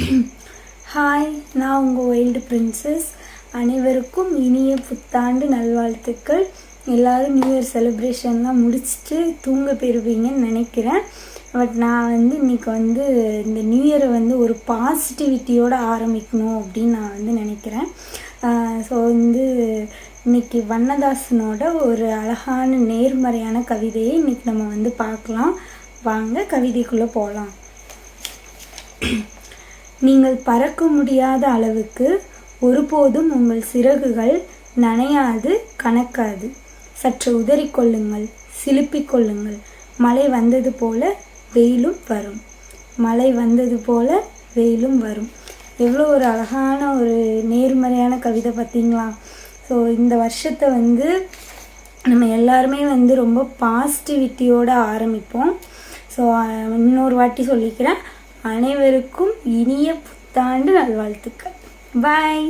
Hi, நான் உங்கள் wild princess. அனைவருக்கும் இனிய புத்தாண்டு நல்வாழ்த்துக்கள். எல்லோரும் நியூ இயர் செலிப்ரேஷன்லாம் முடிச்சுட்டு தூங்க போயிருப்பீங்கன்னு நினைக்கிறேன். பட் நான் இன்றைக்கி இந்த நியூ இயரை ஒரு பாசிட்டிவிட்டியோடு ஆரம்பிக்கணும் அப்படின்னு நான் நினைக்கிறேன். ஸோ இன்றைக்கி வண்ணதாசனோட ஒரு அழகான நேர்மறையான கவிதையை இன்றைக்கி நம்ம பார்க்கலாம். வாங்க கவிதைக்குள்ளே போகலாம். நீங்கள் பறக்க முடியாத அளவுக்கு ஒருபோதும் உங்கள் சிறகுகள் நனையாது கணக்காது. சற்று உதறிக்கொள்ளுங்கள், சிலுப்பிக்கொள்ளுங்கள். மழை வந்தது போல வெயிலும் வரும். மழை வந்தது போல வெயிலும் வரும். எவ்வளோ ஒரு அழகான ஒரு நேர்மறையான கவிதை பார்த்தீங்களா? ஸோ இந்த வருஷத்தை நம்ம எல்லாருமே ரொம்ப பாசிட்டிவிட்டியோடு ஆரம்பிப்போம். ஸோ இன்னொரு வாட்டி சொல்லிக்கிறேன், அனைவருக்கும் இனிய புத்தாண்டு நல்வாழ்த்துக்கள். பாய்.